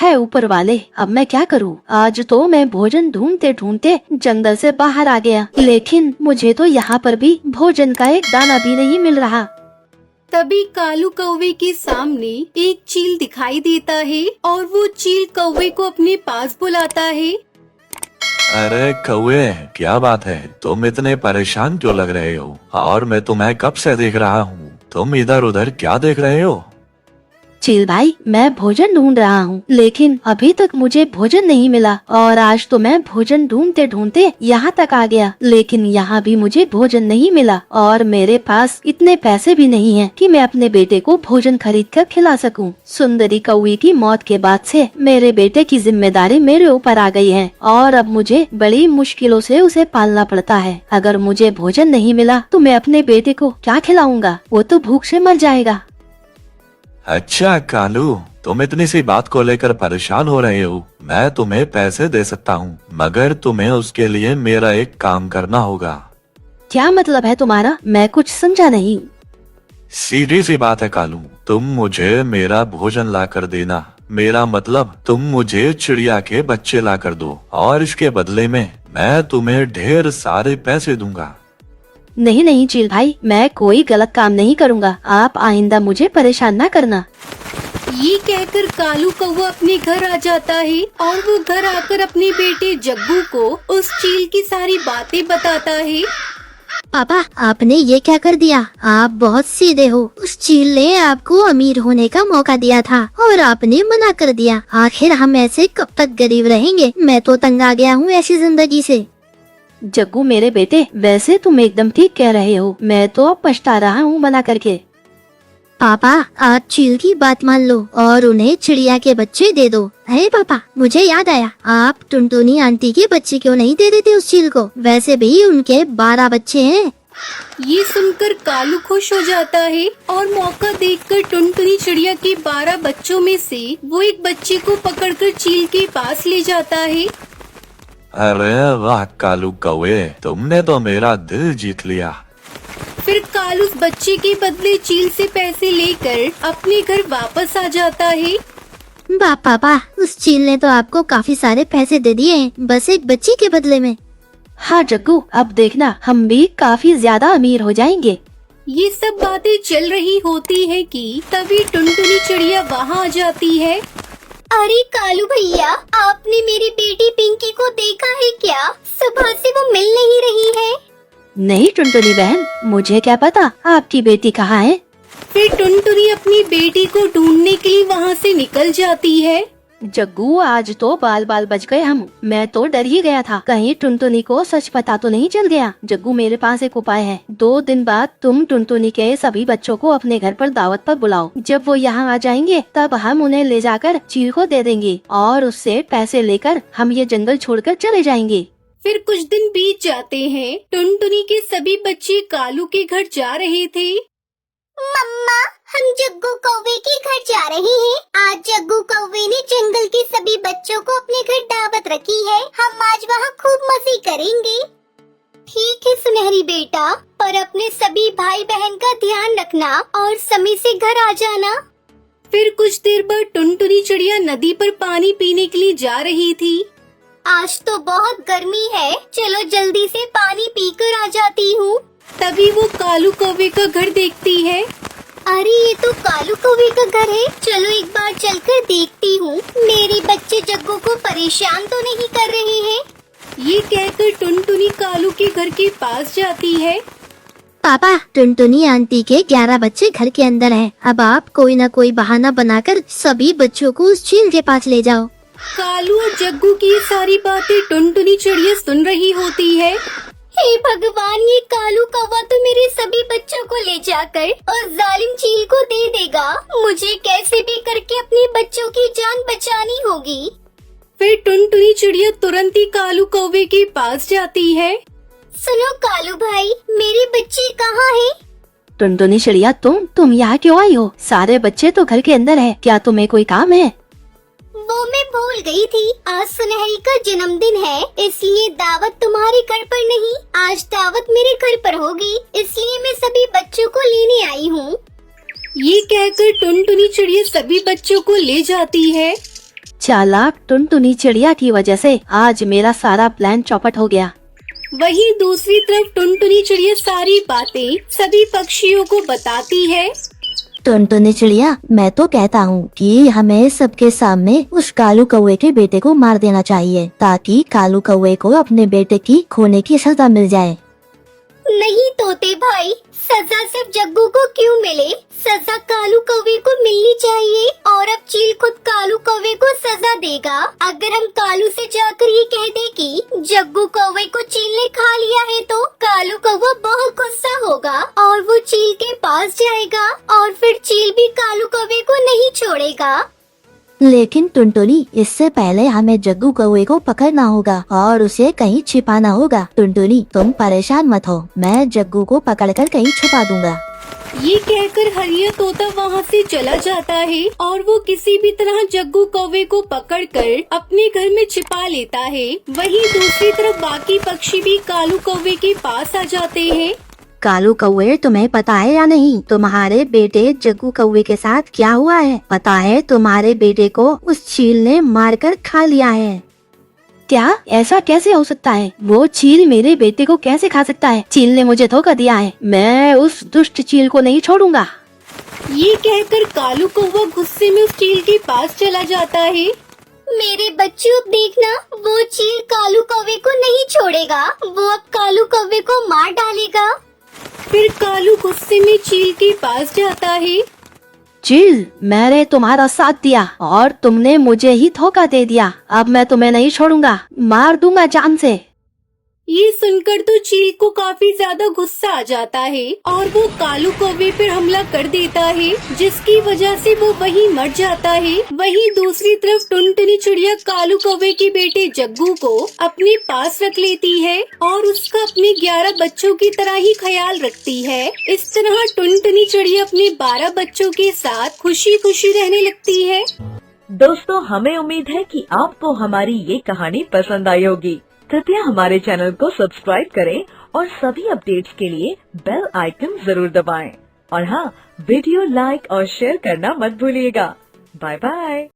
है ऊपर वाले, अब मैं क्या करूँ? आज तो मैं भोजन ढूंढते ढूंढते जंगल से बाहर आ गया, लेकिन मुझे तो यहाँ पर भी भोजन का एक दाना भी नहीं मिल रहा। तभी कालू कौवे के सामने एक चील दिखाई देता है और वो चील कौवे को अपने पास बुलाता है। अरे कौवे, क्या बात है? तुम इतने परेशान क्यों लग रहे हो? और मैं तुम्हें कब से देख रहा हूँ, तुम इधर उधर क्या देख रहे हो? चील भाई, मैं भोजन ढूंढ रहा हूँ, लेकिन अभी तक मुझे भोजन नहीं मिला और आज तो मैं भोजन ढूंढते ढूंढते यहाँ तक आ गया, लेकिन यहाँ भी मुझे भोजन नहीं मिला और मेरे पास इतने पैसे भी नहीं हैं कि मैं अपने बेटे को भोजन खरीद कर खिला सकूँ। सुंदरी कौवी की मौत के बाद से मेरे बेटे की जिम्मेदारी मेरे ऊपर आ गई है और अब मुझे बड़ी मुश्किलों से उसे पालना पड़ता है। अगर मुझे भोजन नहीं मिला तो मैं अपने बेटे को क्या खिलाऊंगा? वो तो भूख से मर जाएगा। अच्छा कालू, तुम इतनी सी बात को लेकर परेशान हो रहे हो। मैं तुम्हें पैसे दे सकता हूँ, मगर तुम्हें उसके लिए मेरा एक काम करना होगा। क्या मतलब है तुम्हारा? मैं कुछ समझा नहीं। सीधी सी बात है कालू, तुम मुझे मेरा भोजन ला कर देना। मेरा मतलब तुम मुझे चिड़िया के बच्चे ला कर दो और इसके बदले में मैं तुम्हें ढेर सारे पैसे दूंगा। नहीं नहीं चील भाई, मैं कोई गलत काम नहीं करूँगा। आप आइंदा मुझे परेशान ना करना। ये कहकर कालू कौवा अपने घर आ जाता है और वो घर आकर अपने बेटे जग्गू को उस चील की सारी बातें बताता है। पापा, आपने ये क्या कर दिया? आप बहुत सीधे हो। उस चील ने आपको अमीर होने का मौका दिया था और आपने मना कर दिया। आखिर हम ऐसे कब तक गरीब रहेंगे? मैं तो तंग आ गया हूँ ऐसी जिंदगी से। जग्गू मेरे बेटे, वैसे तुम एकदम ठीक कह रहे हो। मैं तो अब पछता रहा हूँ मना करके। पापा, आप चील की बात मान लो और उन्हें चिड़िया के बच्चे दे दो। अरे पापा, मुझे याद आया, आप टुनटुनी आंटी के बच्चे क्यों नहीं दे देते उस चील को? वैसे भी उनके 12 बच्चे हैं। ये सुनकर कालू खुश हो जाता है और मौका देखकर टुनटुनी चिड़िया के 12 बच्चों में से वो एक बच्चे को पकड़कर चील के पास ले जाता है। अरे वाह कालू कौवे, तुमने तो मेरा दिल जीत लिया। फिर कालू उस बच्चे के बदले चील से पैसे लेकर अपने घर वापस आ जाता है। पापा, उस चील ने तो आपको काफी सारे पैसे दे दिए हैं, बस एक बच्ची के बदले में। हाँ जग्गू, अब देखना हम भी काफी ज्यादा अमीर हो जाएंगे। ये सब बातें चल रही होती है कि तभी टुनटुनी चिड़िया वहाँ आ जाती है। अरे कालू भैया, आपने मेरी बेटी पिंकी को देखा है क्या? सुबह से वो मिल नहीं रही है। नहीं टुनटुनी बहन, मुझे क्या पता आपकी बेटी कहाँ है। फिर टुनटुनी अपनी बेटी को ढूंढने के लिए वहाँ से निकल जाती है। जग्गू, आज तो बाल बाल बच गए हम। मैं तो डर ही गया था, कहीं टुनटुनी को सच पता तो नहीं चल गया। जग्गू, मेरे पास एक उपाय है। 2 दिन बाद तुम टुनटुनी के सभी बच्चों को अपने घर पर दावत पर बुलाओ। जब वो यहाँ आ जाएंगे तब हम उन्हें ले जाकर चील को दे देंगे और उससे पैसे लेकर हम ये जंगल छोड़कर चले जाएंगे। फिर कुछ दिन बीत जाते हैं। टुनटुनी के सभी बच्चे कालू के घर जा रहे थे। मम्मा, हम जग्गू कौवे के घर जा रहे हैं। आज जग्गू कौवे ने जंगल के सभी बच्चों को अपने घर दावत रखी है। हम आज वहाँ खूब मस्ती करेंगे। ठीक है सुनहरी बेटा, पर अपने सभी भाई बहन का ध्यान रखना और समय से घर आ जाना। फिर कुछ देर बाद टुनटुनी चिड़िया नदी पर पानी पीने के लिए जा रही थी। आज तो बहुत गर्मी है, चलो जल्दी से पानी पीकर आ जाती हूँ। तभी वो कालू कौवे का घर देखती है। अरे ये तो कालू कौवे का घर है, चलो एक बार चलकर देखती हूँ। मेरे बच्चे जग्गू को परेशान तो नहीं कर रहे हैं। ये कहकर टुनटुनी कालू के घर के पास जाती है। पापा, टुनटुनी आंटी के 11 बच्चे घर के अंदर हैं। अब आप कोई न कोई बहाना बनाकर सभी बच्चों को उस चील के पास ले जाओ। कालू और जग्गू की ये सारी बातें टुनटुनी चिड़िया सुन रही होती है। हे भगवान, ये कालू कौवा तो मेरे सभी बच्चों को ले जाकर और जालिम चील को दे देगा। मुझे कैसे भी करके अपने बच्चों की जान बचानी होगी। फिर टुनटुनी चिड़िया तुरंत ही कालू कौवे के पास जाती है। सुनो कालू भाई, मेरे बच्चे कहाँ हैं? टुनटुनी चिड़िया, तुम यहाँ क्यों आई हो? सारे बच्चे तो घर के अंदर है, क्या तुम्हें कोई काम है? वो मैं भूल गई थी, आज सुनहरी का जन्मदिन है, इसलिए दावत तुम्हारे घर पर नहीं, आज दावत मेरे घर पर होगी, इसलिए मैं सभी बच्चों को लेने आई हूँ। ये कहकर टुनटुनी चिड़िया सभी बच्चों को ले जाती है। चालाक टुनटुनी चिड़िया की वजह से आज मेरा सारा प्लान चौपट हो गया। वहीं दूसरी तरफ टुनटुनी चिड़िया सारी बातें सभी पक्षियों को बताती है। टुनटुनी चिड़िया, मैं तो कहता हूँ कि हमें सबके सामने उस कालू कौवे के बेटे को मार देना चाहिए, ताकि कालू कौवे को अपने बेटे की खोने की सजा मिल जाए। नहीं तोते भाई, सजा सिर्फ जग्गू को क्यों मिले? सजा कालू कौवे को मिलनी चाहिए और अब चील खुद कालू कौवे को सजा देगा। अगर हम कालू से जाकर ये कह दे कि जग्गू कौवे को चील ने खा लिया है, तो कालू कौवा बहुत गुस्सा होगा और वो चील के पास जाएगा और फिर चील भी कालू कौवे को नहीं छोड़ेगा। लेकिन टुनटुनी, इससे पहले हमें जग्गू कौवे को पकड़ना होगा और उसे कहीं छिपाना होगा। टुनटुनी, तुम परेशान मत हो, मैं जग्गू को पकड़कर कहीं छुपा दूंगा। ये कहकर हरिया तोता वहाँ से चला जाता है और वो किसी भी तरह जग्गू कौवे को पकड़कर अपने घर में छिपा लेता है। वहीं दूसरी तरफ बाकी पक्षी भी कालू कौवे के पास आ जाते हैं। कालू कौवे, तुम्हें पता है या नहीं, तुम्हारे बेटे जग्गू कौवे के साथ क्या हुआ है? पता है, तुम्हारे बेटे को उस चील ने मारकर खा लिया है। क्या? ऐसा कैसे हो सकता है? वो चील मेरे बेटे को कैसे खा सकता है? चील ने मुझे धोखा दिया है, मैं उस दुष्ट चील को नहीं छोड़ूंगा। ये कहकर कालू कौवा गुस्से में उस चील के पास चला जाता है। मेरे बच्चों, अब देखना, वो चील कालू कौवे को नहीं छोड़ेगा, वो अब कालू कौवे को मार डालेगा। फिर कालू गुस्से में चील के पास जाता है। चील, मैंने तुम्हारा साथ दिया और तुमने मुझे ही धोखा दे दिया। अब मैं तुम्हें नहीं छोड़ूंगा, मार दूंगा जान से। ये सुनकर तो चील को काफी ज्यादा गुस्सा आ जाता है और वो कालू कौवे पर हमला कर देता है, जिसकी वजह से वो वहीं मर जाता है। वहीं दूसरी तरफ टुनटुनी चिड़िया कालू कौवे के बेटे जग्गू को अपने पास रख लेती है और उसका अपने 11 बच्चों की तरह ही ख्याल रखती है। इस तरह टुनटुनी चिड़िया अपने 12 बच्चों के साथ खुशी खुशी रहने लगती है। दोस्तों, हमें उम्मीद है कि आपको हमारी ये कहानी पसंद आई होगी। कृपया हमारे चैनल को सब्सक्राइब करें और सभी अपडेट्स के लिए बेल आइकन जरूर दबाएं। और हाँ, वीडियो लाइक और शेयर करना मत भूलिएगा। Bye bye.